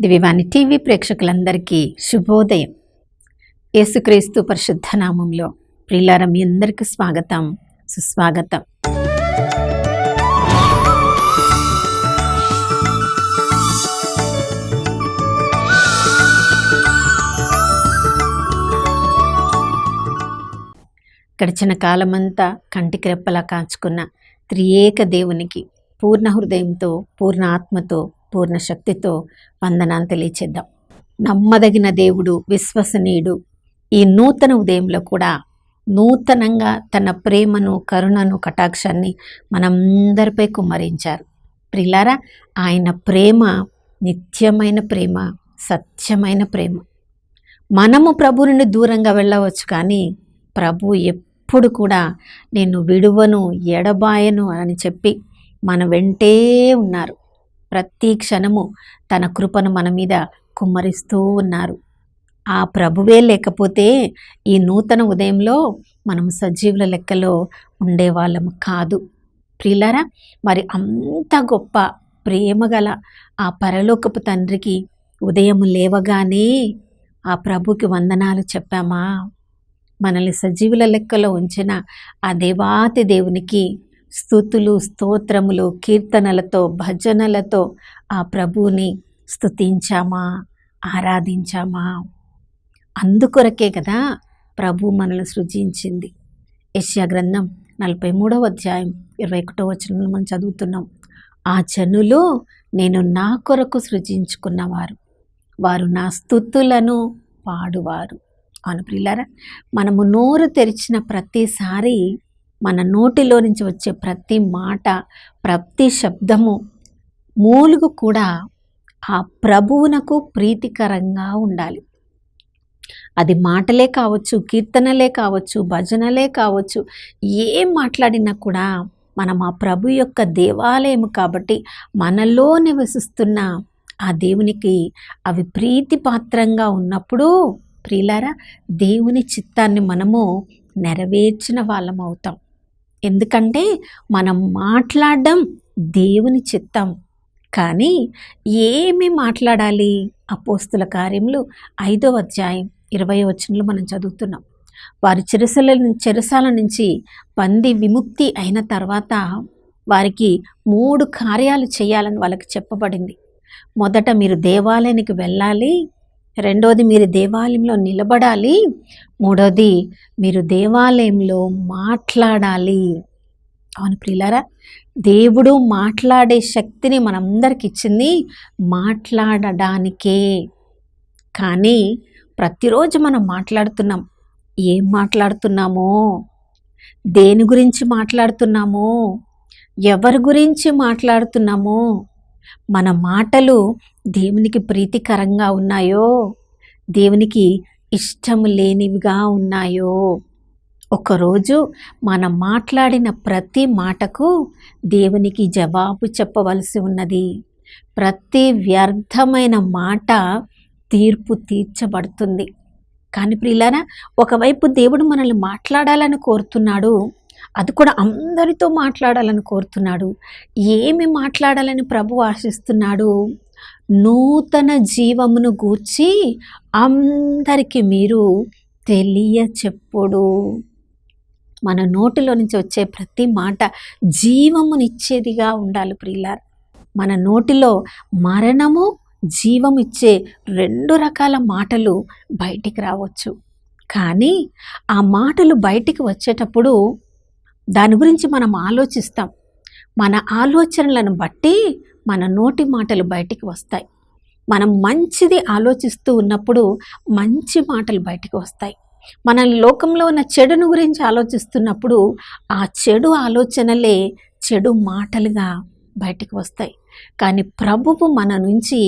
దివ్యవాణి TV ప్రేక్షకులందరికీ శుభోదయం. యేసుక్రీస్తు పరిశుద్ధ నామంలో ప్రియులారా, మీ అందరికీ స్వాగతం, సుస్వాగతం. గడిచిన కాలమంతా కంటికి రెప్పలా కాచుకున్న త్రియేక దేవునికి పూర్ణ హృదయంతో, పూర్ణ ఆత్మతో, పూర్ణ శక్తితో వందనాలు తెలియచేద్దాం. నమ్మదగిన దేవుడు, విశ్వసనీయుడు, ఈ నూతన ఉదయంలో కూడా నూతనంగా తన ప్రేమను, కరుణను, కటాక్షాన్ని మనందరిపై కుమ్మరించారు. ప్రియులారా, ఆయన ప్రేమ నిత్యమైన ప్రేమ, సత్యమైన ప్రేమ. మనము ప్రభు నుండి దూరంగా వెళ్ళవచ్చు, కానీ ప్రభు ఎప్పుడు కూడా నేను విడువను, ఎడబాయను అని చెప్పి మన వెంటే ఉన్నారు. ప్రతి క్షణము తన కృపను మన మీద కుమ్మరిస్తూ ఉన్నారు. ఆ ప్రభువే లేకపోతే ఈ నూతన ఉదయంలో మనం సజీవుల లెక్కలో ఉండేవాళ్ళము కాదు. ప్రియులారా, మరి అంత గొప్ప ప్రేమగల ఆ పరలోకపు తండ్రికి ఉదయం లేవగానే ఆ ప్రభుకి వందనాలు చెప్పామా? మనల్ని సజీవుల లెక్కలో ఉంచిన ఆ దేవాతి దేవునికి స్తుతులు, స్తోత్రములు, కీర్తనలతో, భజనలతో ఆ ప్రభువుని స్తుతించామా, ఆరాధించామా? అందుకొరకే కదా ప్రభు మనల్ని సృజించింది. యెషయా గ్రంథం 43వ అధ్యాయం 21వ వచనంలో మనం చదువుతున్నాం. ఆ జనులు నేను నా కొరకు సృజించుకున్నవారు, వారు నా స్తుతులను పాడువారు. అవును ప్రియులారా, మనము నోరు తెరిచిన ప్రతిసారి మన నోటిలో నుంచి వచ్చే ప్రతి మాట, ప్రతి శబ్దము, మూలుగు కూడా ఆ ప్రభువునకు ప్రీతికరంగా ఉండాలి. అది మాటలే కావచ్చు, కీర్తనలే కావచ్చు, భజనలే కావచ్చు, ఏం మాట్లాడినా కూడా మనం ఆ ప్రభు యొక్క దేవాలయం కాబట్టి మనలో నివసిస్తున్న ఆ దేవునికి అవి ప్రీతిపాత్రంగా ఉన్నప్పుడు ప్రియులారా, దేవుని చిత్తాన్ని మనము నెరవేర్చిన వాళ్ళం అవుతాం. ఎందుకంటే మనం మాట్లాడడం దేవుని చిత్తం. కానీ ఏమి మాట్లాడాలి? అపోస్తుల కార్యములు 5వ అధ్యాయం 20వ వచనంలో మనం చదువుతున్నాం. వారి చెరసాల నుంచి బందీ విముక్తి అయిన తర్వాత వారికి 3 కార్యాలు చేయాలని వాళ్ళకి చెప్పబడింది. మొదట మీరు దేవాలయానికి వెళ్ళాలి, రెండోది మీరు దేవాలయంలో నిలబడాలి, మూడోది మీరు దేవాలయంలో మాట్లాడాలి. అవును ప్రియులారా, దేవుడు మాట్లాడే శక్తిని మనందరికి ఇచ్చింది మాట్లాడడానికే. కానీ ప్రతిరోజు మనం మాట్లాడుతున్నాం. ఏం మాట్లాడుతున్నామో, దేని గురించి మాట్లాడుతున్నామో, ఎవరి గురించి మాట్లాడుతున్నామో, మన మాటలు దేవునికి ప్రీతికరంగా ఉన్నాయో, దేవునికి ఇష్టం లేనివిగా ఉన్నాయో? ఒకరోజు మనం మాట్లాడిన ప్రతి మాటకు దేవునికి జవాబు చెప్పవలసి ఉన్నది. ప్రతి వ్యర్థమైన మాట తీర్పు తీర్చబడుతుంది. కానీ ప్రియులారా, ఒకవైపు దేవుడు మనల్ని మాట్లాడాలని కోరుతున్నాడు, అది కూడా అందరితో మాట్లాడాలని కోరుతున్నాడు. ఏమి మాట్లాడాలని ప్రభు ఆశిస్తున్నాడు? నూతన జీవమును గూర్చి అందరికీ మీరు తెలియచెప్పుడు. మన నోటిలో నుంచి వచ్చే ప్రతి మాట జీవమునిచ్చేదిగా ఉండాలి ప్రియులారా. మన నోటిలో మరణము, జీవం ఇచ్చే 2 రకాల మాటలు బయటికి రావచ్చు. కానీ ఆ మాటలు బయటికి వచ్చేటప్పుడు దాని గురించి మనం ఆలోచిస్తాం. మన ఆలోచనలను బట్టి మన నోటి మాటలు బయటికి వస్తాయి. మనం మంచిది ఆలోచిస్తూ ఉన్నప్పుడు మంచి మాటలు బయటికి వస్తాయి. మన లోకంలో ఉన్న చెడును గురించి ఆలోచిస్తున్నప్పుడు ఆ చెడు ఆలోచనలే చెడు మాటలుగా బయటికి వస్తాయి. కానీ ప్రభువు మన నుంచి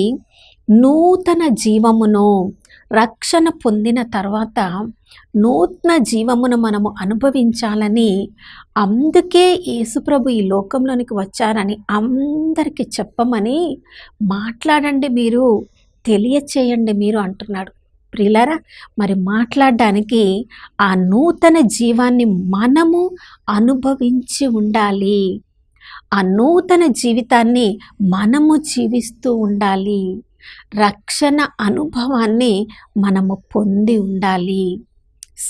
నూతన జీవమును, రక్షణ పొందిన తర్వాత నూతన జీవమును మనము అనుభవించాలని, అందుకే యేసుప్రభు ఈ లోకంలోనికి వచ్చారని అందరికీ చెప్పమని, మాట్లాడండి మీరు, తెలియచేయండి మీరు అంటున్నాడు. ప్రియులారా, మరి మాట్లాడడానికి ఆ నూతన జీవాన్ని మనము అనుభవించి ఉండాలి. ఆ నూతన జీవితాన్ని మనము జీవిస్తూ ఉండాలి. రక్షణ అనుభవాన్ని మనము పొంది ఉండాలి.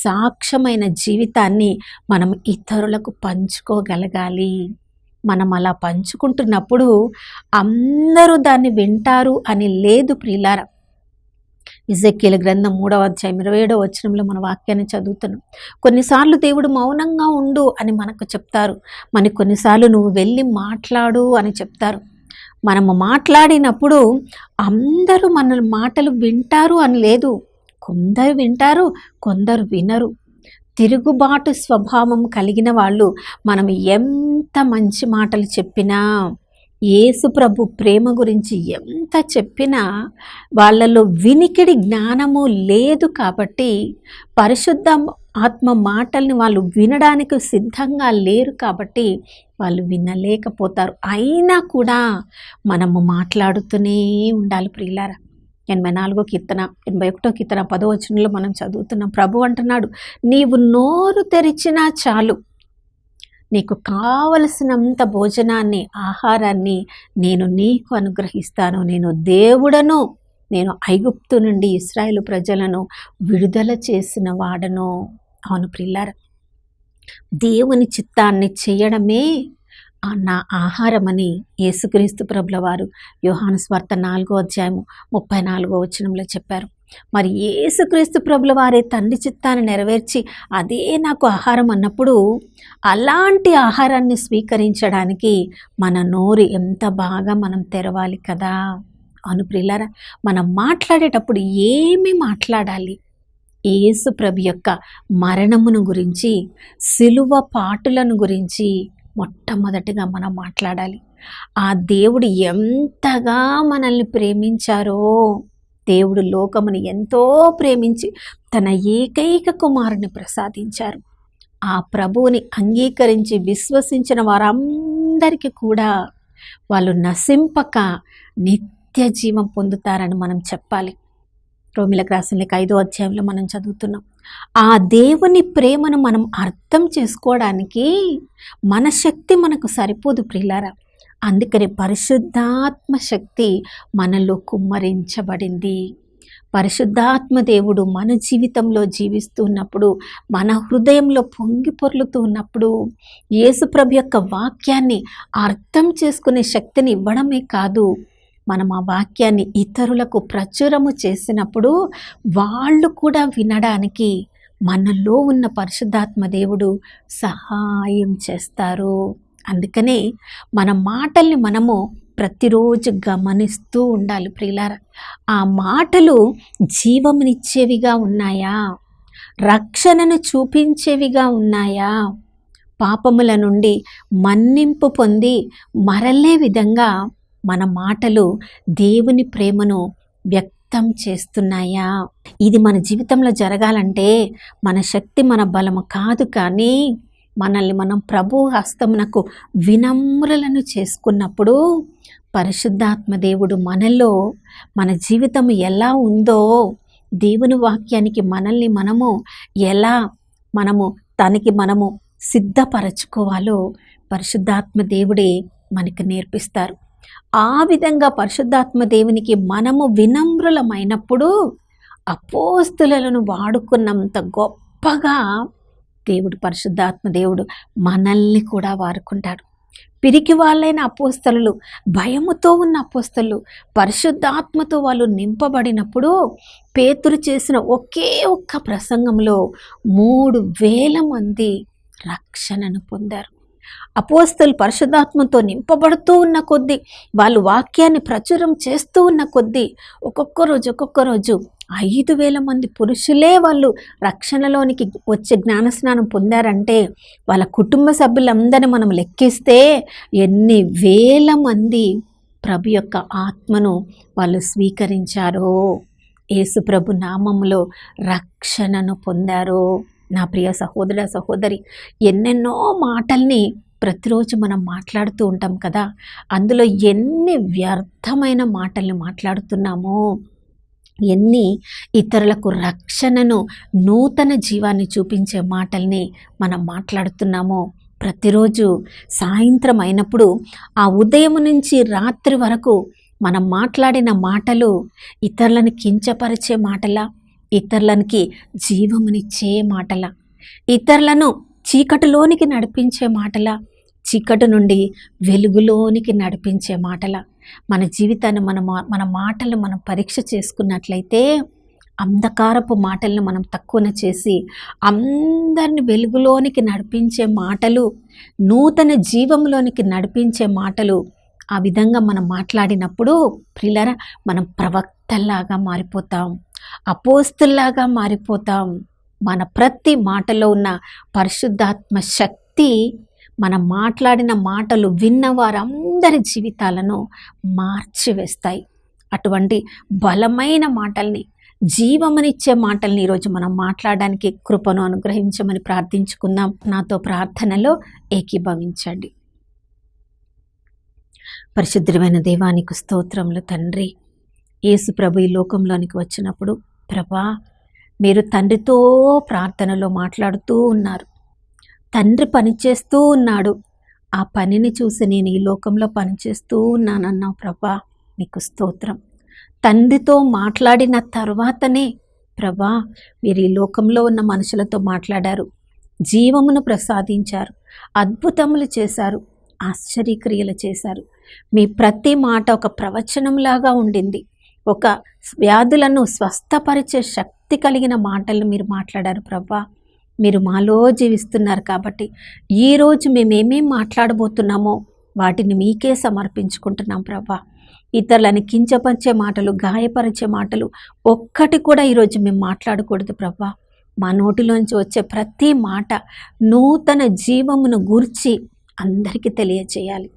సాక్ష్యమైన జీవితాన్ని మనం ఇతరులకు పంచుకోగలగాలి. మనం అలా పంచుకుంటున్నప్పుడు అందరూ దాన్ని వింటారు అని లేదు ప్రియులారా. ఎజెకీయలు గ్రంథం 3వ అధ్యాయం 27వ వచనంలో మన వాక్యాన్ని చదువుతున్నాం. కొన్నిసార్లు దేవుడు మౌనంగా ఉండు అని మనకు చెప్తారు. కొన్నిసార్లు నువ్వు వెళ్ళి మాట్లాడు అని చెప్తారు. మనము మాట్లాడినప్పుడు అందరూ మన మాటలు వింటారు అని లేదు. కొందరు వింటారు, కొందరు వినరు. తిరుగుబాటు స్వభావం కలిగిన వాళ్ళు మనం ఎంత మంచి మాటలు చెప్పినా, యేసు ప్రభు ప్రేమ గురించి ఎంత చెప్పినా వాళ్ళలో వినికిడి జ్ఞానము లేదు. కాబట్టి పరిశుద్ధ ఆత్మ మాటల్ని వాళ్ళు వినడానికి సిద్ధంగా లేరు. కాబట్టి వాళ్ళు వినలేకపోతారు. అయినా కూడా మనము మాట్లాడుతూనే ఉండాలి ప్రియులారా. 84వ కీర్తన 81వ కీర్తన 10వ వచనంలో మనం చదువుతున్నాం. ప్రభు అంటున్నాడు, నీవు నోరు తెరిచినా చాలు, నీకు కావలసినంత భోజనాన్ని, ఆహారాన్ని నేను నీకు అనుగ్రహిస్తాను. నేను దేవుడను, నేను ఐగుప్తు నుండి ఇశ్రాయేలు ప్రజలను విడుదల చేసిన వాడను. అవును ప్రియులారా, దేవుని చిత్తాన్ని చేయడమే నా ఆహారమని యేసుక్రీస్తు ప్రభుల వారు యోహాను సువార్త 4వ అధ్యాయము 34వ వచనంలో చెప్పారు. మరి యేసుక్రీస్తు ప్రభుల వారే తండ్రి చిత్తాన్ని నెరవేర్చి అదే నాకు ఆహారం అన్నప్పుడు అలాంటి ఆహారాన్ని స్వీకరించడానికి మన నోరు ఎంత బాగా మనం తెరవాలి కదా. అవును ప్రియులారా, మనం మాట్లాడేటప్పుడు ఏమి మాట్లాడాలి? యేసు ప్రభు యొక్క మరణమును గురించి, సిలువ పాటులను గురించి మొట్టమొదటిగా మనం మాట్లాడాలి. ఆ దేవుడు ఎంతగా మనల్ని ప్రేమించారో, దేవుడు లోకముని ఎంతో ప్రేమించి తన ఏకైక కుమారుని ప్రసాదించారు. ఆ ప్రభువుని అంగీకరించి విశ్వసించిన వారందరికీ కూడా వాళ్ళు నశింపక నిత్య జీవం పొందుతారని మనం చెప్పాలి. రోమిలకు రాసిన 5వ అధ్యాయంలో మనం చదువుతున్నాం. ఆ దేవుని ప్రేమను మనం అర్థం చేసుకోవడానికి మన శక్తి మనకు సరిపోదు ప్రియులారా. అందుకని పరిశుద్ధాత్మ శక్తి మనలో కుమ్మరించబడింది. పరిశుద్ధాత్మ దేవుడు మన జీవితంలో జీవిస్తున్నప్పుడు, మన హృదయంలో పొంగి పొర్లుతూ ఉన్నప్పుడు యేసుప్రభు యొక్క వాక్యాన్ని అర్థం చేసుకునే శక్తిని ఇవ్వడమే కాదు, మనం ఆ వాక్యాన్ని ఇతరులకు ప్రచురము చేసినప్పుడు వాళ్ళు కూడా వినడానికి మనలో ఉన్న పరిశుద్ధాత్మ దేవుడు సహాయం చేస్తారు. అందుకనే మన మాటల్ని మనము ప్రతిరోజు గమనిస్తూ ఉండాలి ప్రియులారా. ఆ మాటలు జీవమునిచ్చేవిగా ఉన్నాయా? రక్షణను చూపించేవిగా ఉన్నాయా? పాపముల నుండి మన్నింపు పొంది మరలే విధంగా మన మాటలు దేవుని ప్రేమను వ్యక్తం చేస్తున్నాయా? ఇది మన జీవితంలో జరగాలంటే మన శక్తి, మన బలము కాదు, కానీ మనల్ని మనం ప్రభు హస్తమునకు వినమ్రులను చేసుకున్నప్పుడు పరిశుద్ధాత్మ దేవుడు మనలో, మన జీవితం ఎలా ఉందో, దేవుని వాక్యానికి మనల్ని మనము ఎలా తనకి మనము సిద్ధపరచుకోవాలో పరిశుద్ధాత్మ దేవుడే మనకి నేర్పిస్తారు. ఆ విధంగా పరిశుద్ధాత్మ దేవునికి మనము వినమ్రులమైనప్పుడు అపోస్తలులను వాడుకున్నంత గొప్పగా దేవుడు, పరిశుద్ధాత్మ దేవుడు మనల్ని కూడా వాడుకుంటాడు. పిరికి వాళ్ళైన అపోస్తలు, భయముతో ఉన్న అపోస్తలు, పరిశుద్ధాత్మతో వాళ్ళు నింపబడినప్పుడు పేతురు చేసిన ఒకే ఒక్క ప్రసంగంలో 3,000 మంది రక్షణను పొందారు. అపోస్తలు పరిశుద్ధాత్మతో నింపబడుతూ ఉన్న కొద్దీ, వాళ్ళు వాక్యాన్ని ప్రచురం చేస్తూ ఉన్న కొద్దీ ఒక్కొక్క రోజు 5,000 మంది పురుషులే వాళ్ళు రక్షణలోనికి వచ్చే జ్ఞానస్నానం పొందారంటే వాళ్ళ కుటుంబ సభ్యులందరినీ మనం లెక్కిస్తే ఎన్ని వేల మంది ప్రభు యొక్క ఆత్మను వాళ్ళు స్వీకరించారో, యేసు ప్రభు నామములో రక్షణను పొందారో. నా ప్రియ సహోదర సహోదరి, ఎన్నెన్నో మాటల్ని ప్రతిరోజు మనం మాట్లాడుతూ ఉంటాం కదా. అందులో ఎన్ని వ్యర్థమైన మాటల్ని మాట్లాడుతున్నామో, ఎన్ని ఇతరులకు రక్షణను, నూతన జీవాన్ని చూపించే మాటల్ని మనం మాట్లాడుతున్నామో. ప్రతిరోజు సాయంత్రం అయినప్పుడు ఆ ఉదయం నుంచి రాత్రి వరకు మనం మాట్లాడిన మాటలు ఇతరులను కించపరిచే మాటలా, ఇతరులకి జీవమునిచ్చే మాటలా, ఇతరులను చీకటిలోనికి నడిపించే మాటలా, చీకటి నుండి వెలుగులోనికి నడిపించే మాటలా? మన జీవితాన్ని మన మాటలు మనం పరీక్ష చేసుకున్నట్లయితే అంధకారపు మాటలను మనం తక్కువన చేసి అందరిని వెలుగులోనికి నడిపించే మాటలు, నూతన జీవంలోనికి నడిపించే మాటలు, ఆ విధంగా మనం మాట్లాడినప్పుడు ప్రియులారా మనం ప్రవక్తల్లాగా మారిపోతాం, అపోస్తుల్లాగా మారిపోతాం. మన ప్రతి మాటలో ఉన్న పరిశుద్ధాత్మ శక్తి మనం మాట్లాడిన మాటలు విన్న వారందరి జీవితాలను మార్చివేస్తాయి. అటువంటి బలమైన మాటల్ని, జీవమునిచ్చే మాటల్ని ఈరోజు మనం మాట్లాడడానికి కృపను అనుగ్రహించమని ప్రార్థించుకుందాం. నాతో ప్రార్థనలో ఏకీభవించండి. పరిశుద్ధమైన దేవానికి స్తోత్రములు తండ్రి. యేసు ప్రభు ఈ లోకంలోనికి వచ్చినప్పుడు ప్రభా మీరు తండ్రితో ప్రార్థనలో మాట్లాడుతూ ఉన్నారు. తండ్రి పనిచేస్తూ ఉన్నాడు, ఆ పనిని చూసి నేను ఈ లోకంలో పనిచేస్తూ ఉన్నానన్నావు ప్రభా, నీకు స్తోత్రం. తండ్రితో మాట్లాడిన తర్వాతనే ప్రభా మీరు ఈ లోకంలో ఉన్న మనుషులతో మాట్లాడారు, జీవమును ప్రసాదించారు, అద్భుతములు చేశారు, ఆశ్చర్యక్రియలు చేశారు. మీ ప్రతి మాట ఒక ప్రవచనంలాగా ఉండింది. ఒక వ్యాధులను స్వస్థపరిచే శక్తి కలిగిన మాటలు మీరు మాట్లాడారు ప్రభా. మీరు మాలో జీవిస్తున్నారు కాబట్టి ఈరోజు మేమేమేం మాట్లాడబోతున్నామో వాటిని మీకే సమర్పించుకుంటున్నాం ప్రభా. ఇతరులని కించపరిచే మాటలు, గాయపరిచే మాటలు ఒక్కటి కూడా ఈరోజు మేము మాట్లాడకూడదు ప్రభా. మా నోటిలోంచి వచ్చే ప్రతి మాట నూతన జీవమును గూర్చి అందరికీ తెలియచేయాలి,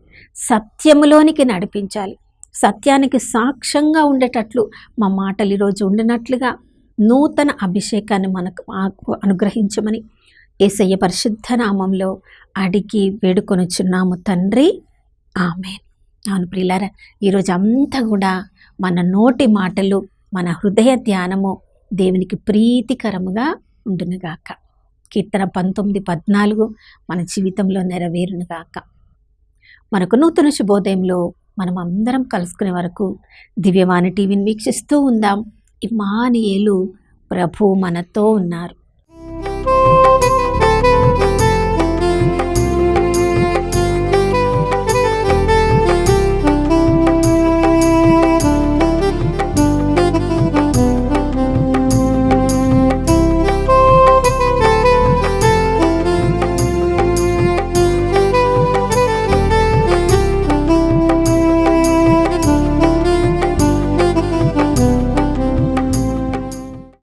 సత్యములోనికి నడిపించాలి, సత్యానికి సాక్ష్యంగా ఉండేటట్లు మా మాటలు ఈరోజు ఉండినట్లుగా నూతన అభిషేకాన్ని మాకు అనుగ్రహించమని యేసయ్య పరిశుద్ధ నామంలో అడిగి వేడుకొనుచున్నాము తండ్రి, ఆమేన్. అవును ప్రియులారా, ఈరోజు అంతా కూడా మన నోటి మాటలు, మన హృదయ ధ్యానము దేవునికి ప్రీతికరముగా ఉండునుగాక. కీర్తన 19:14 మన జీవితంలో నెరవేరునుగాక. మనకు నూతన శుభోదయంలో మనం అందరం కలుసుకునే వరకు దివ్యవాణి టీవీని వీక్షిస్తూ ఉందాం. ఇమ్మానుయేలు, ప్రభు మనతో ఉన్నారు.